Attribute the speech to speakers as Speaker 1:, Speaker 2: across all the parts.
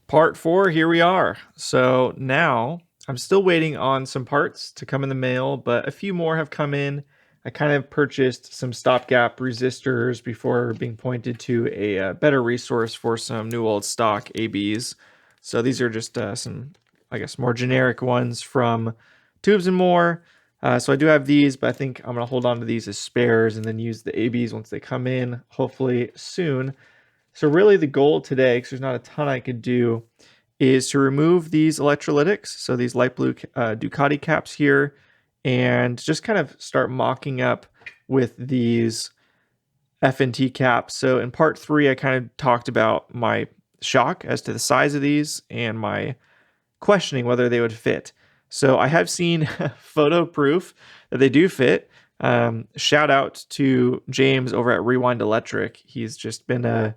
Speaker 1: Part 4, here we are. So now I'm still waiting on some parts to come in the mail, but a few more have come in. I kind of purchased some stopgap resistors before being pointed to a better resource for some new old stock ABs. So these are just some, I guess, more generic ones from Tubes and More. So I do have these, but I think I'm going to hold on to these as spares and then use the ABs once they come in, hopefully soon. So really the goal today, because there's not a ton I could do, is to remove these electrolytics, so these light blue Ducati caps here, and just kind of start mocking up with these F&T caps. So in part 3, I kind of talked about my shock as to the size of these and my questioning whether they would fit. So I have seen photo proof that they do fit. Shout out to James over at Rewind Electric. He's just been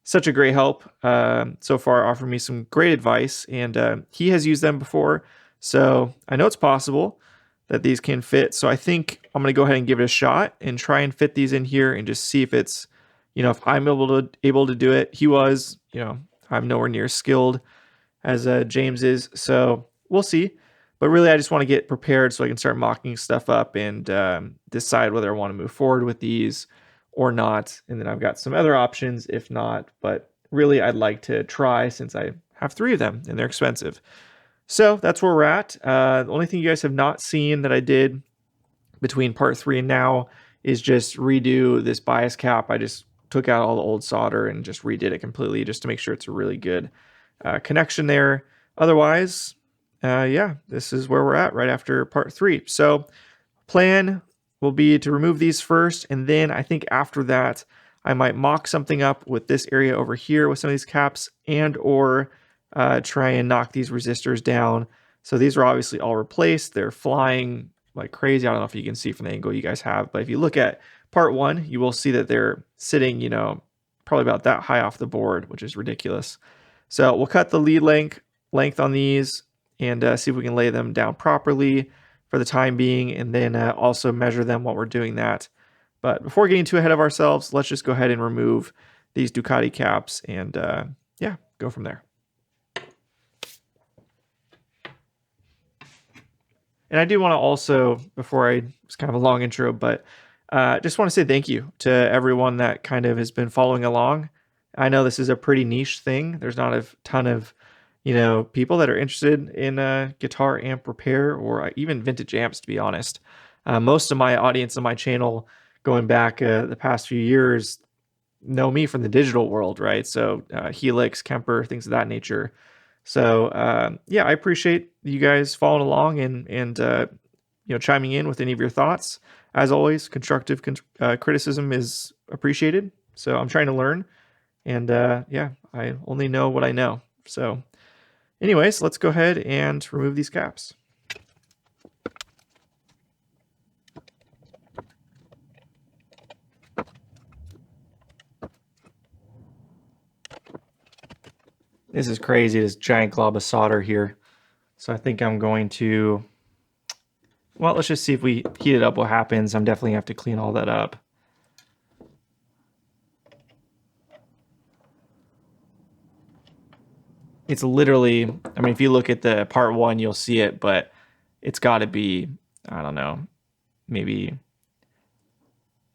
Speaker 1: such a great help so far, offered me some great advice, and he has used them before. So I know it's possible that these can fit. So I think I'm going to go ahead and give it a shot and try and fit these in here and just see if it's, if I'm able to do it. He was, I'm nowhere near skilled as James is. So we'll see. But really, I just want to get prepared so I can start mocking stuff up and decide whether I want to move forward with these or not. And then I've got some other options if not. But really, I'd like to try since I have 3 of them and they're expensive. So that's where we're at. The only thing you guys have not seen that I did between part 3 and now is just redo this bias cap. I just took out all the old solder and just redid it completely just to make sure it's a really good connection there. Otherwise, yeah, this is where we're at right after part 3. So plan will be to remove these first, and then I think after that, I might mock something up with this area over here with some of these caps and or try and knock these resistors down. So these are obviously all replaced. They're flying like crazy. I don't know if you can see from the angle you guys have, but if you look at part 1, you will see that they're sitting, probably about that high off the board, which is ridiculous. So we'll cut the lead length on these and see if we can lay them down properly for the time being, and then also measure them while we're doing that. But before getting too ahead of ourselves, let's just go ahead and remove these Ducati caps and yeah, go from there. And I do want to also, before it's kind of a long intro, but just want to say thank you to everyone that kind of has been following along. I know this is a pretty niche thing. There's not a ton of, people that are interested in guitar amp repair or even vintage amps, to be honest. Most of my audience on my channel going back the past few years know me from the digital world, right? So Helix, Kemper, things of that nature. So yeah, I appreciate you guys following along and chiming in with any of your thoughts. As always, constructive criticism is appreciated. So I'm trying to learn, and yeah, I only know what I know. So anyways, let's go ahead and remove these caps. This is crazy, this giant glob of solder here. So I think I'm going to, well, let's just see if we heat it up what happens. I'm definitely going to have to clean all that up. It's literally, I mean, if you look at the part 1, you'll see it, but it's got to be, I don't know, maybe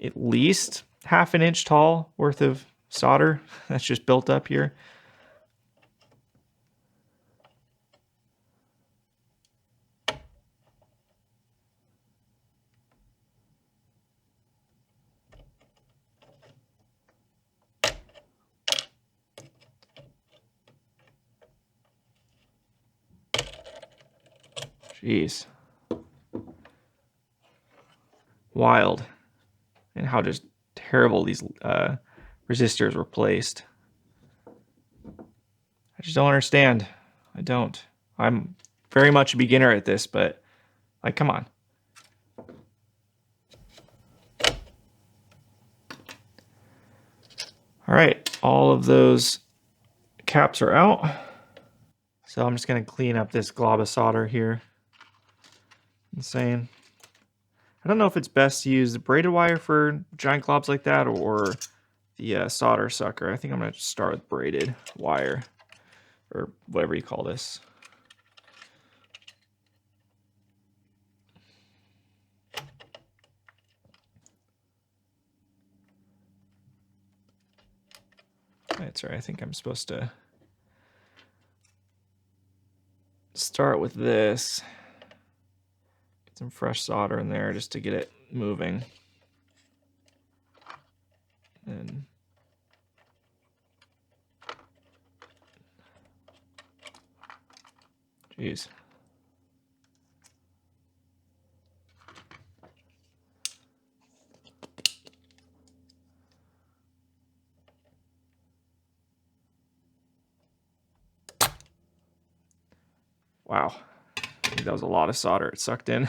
Speaker 1: at least half an inch tall worth of solder that's just built up here. Jeez. Wild. And how just terrible these resistors were placed. I just don't understand. I don't. I'm very much a beginner at this, but like, come on. All right, all of those caps are out. So I'm just going to clean up this glob of solder here. Insane. I don't know if it's best to use the braided wire for giant globs like that or the solder sucker. I think I'm going to start with braided wire. or whatever you call this. That's right. I think I'm supposed to start with this. Get some fresh solder in there just to get it moving. And geez. Wow. I think that was a lot of solder it sucked in.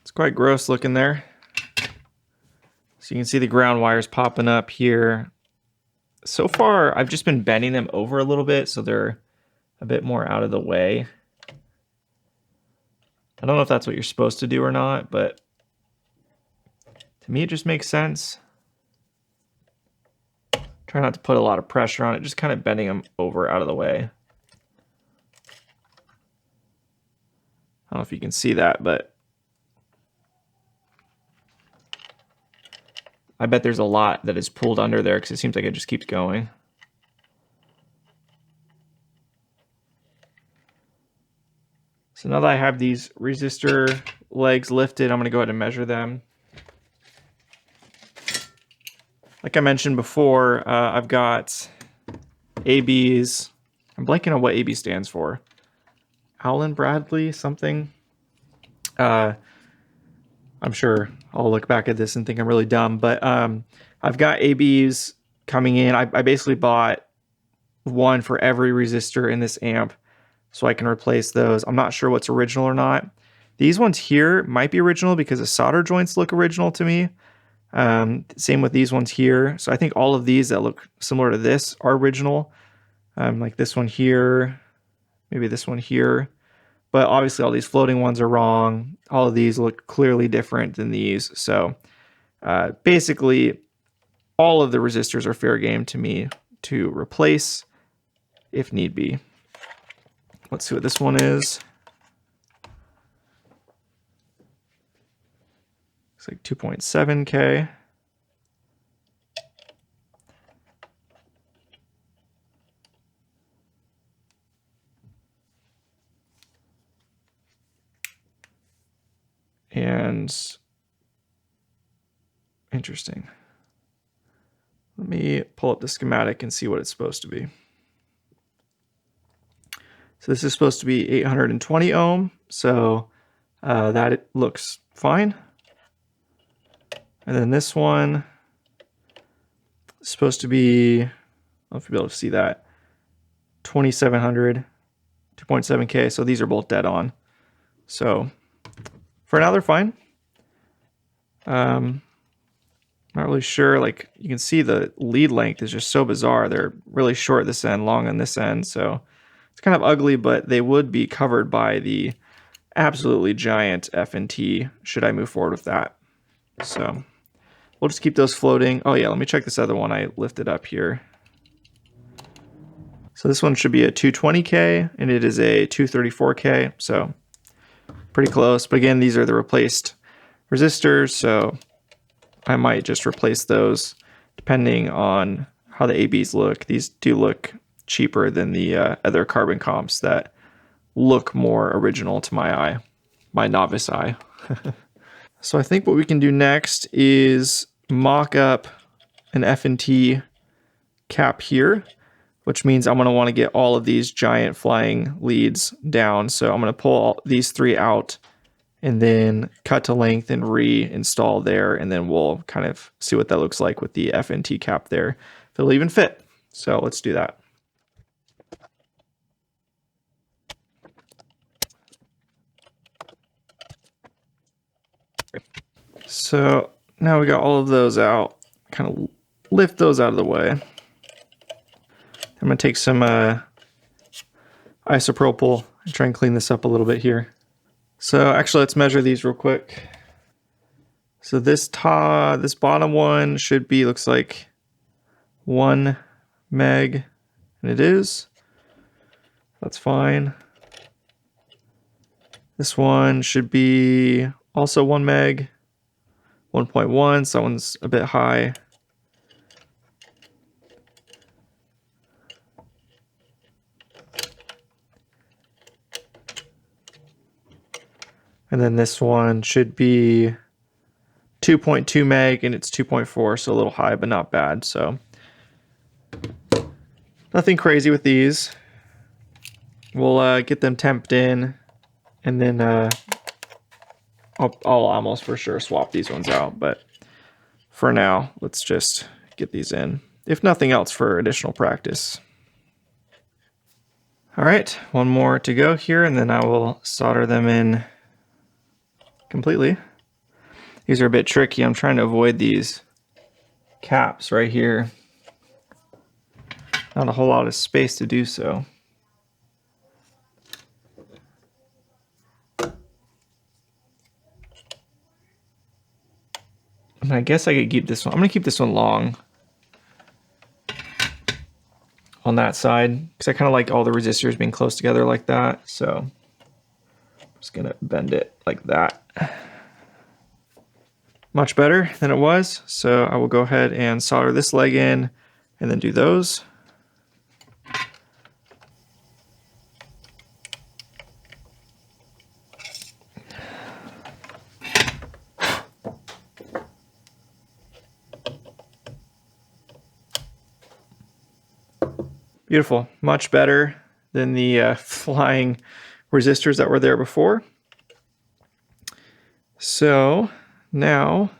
Speaker 1: It's quite gross looking there. So you can see the ground wires popping up here. So far, I've just been bending them over a little bit so they're a bit more out of the way. I don't know if that's what you're supposed to do or not, but to me it just makes sense. Try not to put a lot of pressure on it, just kind of bending them over out of the way. I don't know if you can see that, but I bet there's a lot that is pulled under there because it seems like it just keeps going. So now that I have these resistor legs lifted, I'm going to go ahead and measure them. Like I mentioned before, I've got ABs. I'm blanking on what AB stands for. Allen Bradley something. I'm sure I'll look back at this and think I'm really dumb, but I've got ABs coming in. I basically bought one for every resistor in this amp so I can replace those. I'm not sure what's original or not. These ones here might be original because the solder joints look original to me. Same with these ones here. So I think all of these that look similar to this are original. Like this one here, maybe this one here. But obviously all these floating ones are wrong. All of these look clearly different than these. So basically all of the resistors are fair game to me to replace if need be. Let's see what this one is. It's like 2.7K. And interesting. Let me pull up the schematic and see what it's supposed to be. So this is supposed to be 820 ohm. So that looks fine. And then this one is supposed to be, I don't know if you'll be able to see that, 2700, 2.7K. So these are both dead on. So for now, they're fine. Not really sure. Like you can see the lead length is just so bizarre. They're really short this end, long on this end. So it's kind of ugly, but they would be covered by the absolutely giant F&T should I move forward with that. So we'll just keep those floating. Oh yeah, let me check this other one I lifted up here. So this one should be a 220K and it is a 234K. So pretty close. But again, these are the replaced resistors. So I might just replace those depending on how the ABs look. These do look cheaper than the other carbon comps that look more original to my eye, my novice eye. So I think what we can do next is mock up an F&T cap here, which means I'm going to want to get all of these giant flying leads down. So I'm going to pull these three out and then cut to length and reinstall there. And then we'll kind of see what that looks like with the F&T cap there, if it'll even fit. So let's do that. So now we got all of those out, kind of lift those out of the way. I'm going to take some isopropyl and try and clean this up a little bit here. So actually let's measure these real quick. So this bottom one should be, looks like 1 meg, and it is. That's fine. This one should be also 1 meg, 1.1, so that one's a bit high. And then this one should be 2.2 meg, and it's 2.4, so a little high, but not bad. So nothing crazy with these. We'll get them temped in, and then I'll almost for sure swap these ones out. But for now, let's just get these in, if nothing else, for additional practice. All right, one more to go here, and then I will solder them in completely. These are a bit tricky. I'm trying to avoid these caps right here. Not a whole lot of space to do so. And I guess I could keep this one. I'm gonna keep this one long on that side, because I kind of like all the resistors being close together like that. So I'm just gonna bend it like that. Much better than it was. So I will go ahead and solder this leg in and then do those. Beautiful, much better than the flying resistors that were there before. So now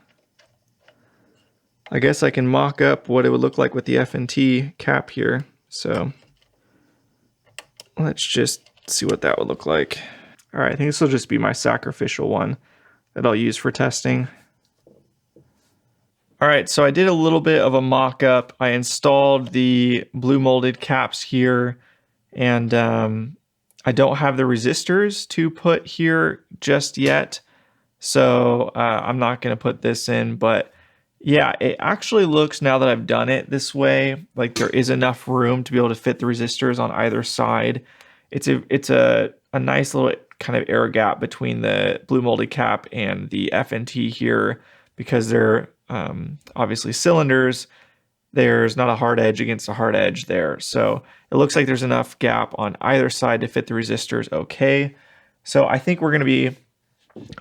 Speaker 1: I guess I can mock up what it would look like with the F&T cap here. So let's just see what that would look like. All right, I think this will just be my sacrificial one that I'll use for testing. All right, so I did a little bit of a mock-up. I installed the blue molded caps here, and I don't have the resistors to put here just yet. So I'm not gonna put this in, but yeah, it actually looks, now that I've done it this way, like there is enough room to be able to fit the resistors on either side. It's a nice little kind of air gap between the blue molded cap and the F&T here, because they're obviously cylinders. There's not a hard edge against a hard edge there. So it looks like there's enough gap on either side to fit the resistors okay. So I think we're gonna be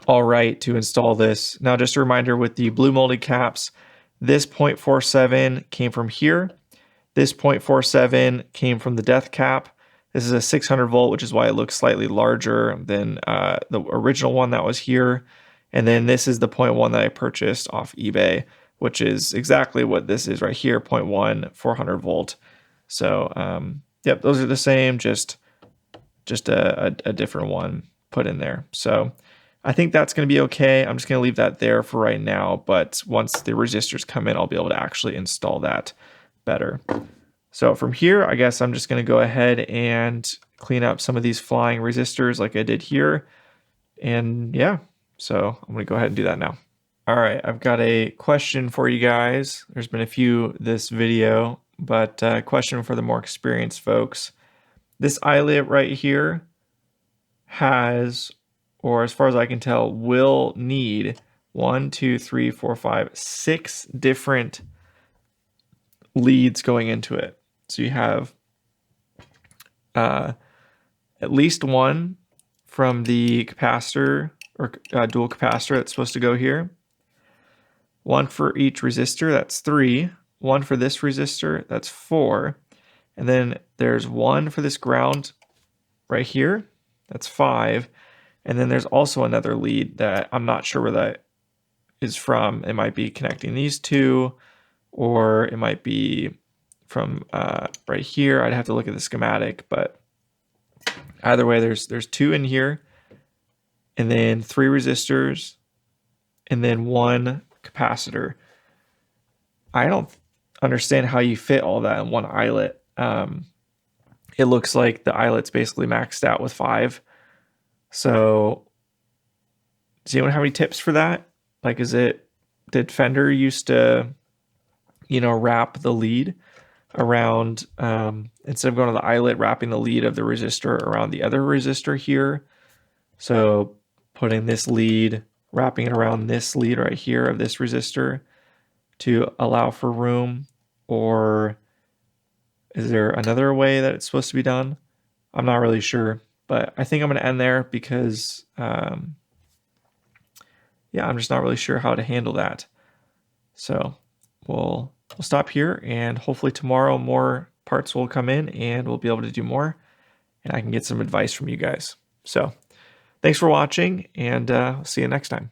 Speaker 1: all right to install this. Now, just a reminder with the blue molded caps, this 0.47 came from here. This 0.47 came from the death cap. This is a 600 volt, which is why it looks slightly larger than the original one that was here. And then this is the 0.1 that I purchased off eBay, which is exactly what this is right here, 0.1, 400 volt. So yep, those are the same, just a different one put in there. So I think that's going to be okay. I'm just going to leave that there for right now, but once the resistors come in, I'll be able to actually install that better. So from here, I guess I'm just going to go ahead and clean up some of these flying resistors like I did here. And yeah, so I'm going to go ahead and do that now. All right, I've got a question for you guys. There's been a few this video, but a question for the more experienced folks. This eyelet right here has, or as far as I can tell, will need 1, 2, 3, 4, 5, 6 different leads going into it. So you have at least one from the capacitor or dual capacitor that's supposed to go here. One for each resistor, that's 3. One for this resistor, that's 4. And then there's one for this ground right here, that's 5. And then there's also another lead that I'm not sure where that is from. It might be connecting these two, or it might be from right here. I'd have to look at the schematic, but either way, there's 2 in here, and then 3 resistors, and then 1 capacitor. I don't understand how you fit all that in one eyelet. It looks like the eyelet's basically maxed out with 5. So does anyone have any tips for that? Like, is it did Fender used to, wrap the lead around, instead of going to the eyelet, wrapping the lead of the resistor around the other resistor here. So putting this lead, wrapping it around this lead right here of this resistor to allow for room. Or is there another way that it's supposed to be done? I'm not really sure, but I think I'm going to end there because, yeah, I'm just not really sure how to handle that. So we'll stop here, and hopefully tomorrow more parts will come in and we'll be able to do more, and I can get some advice from you guys. So thanks for watching, and see you next time.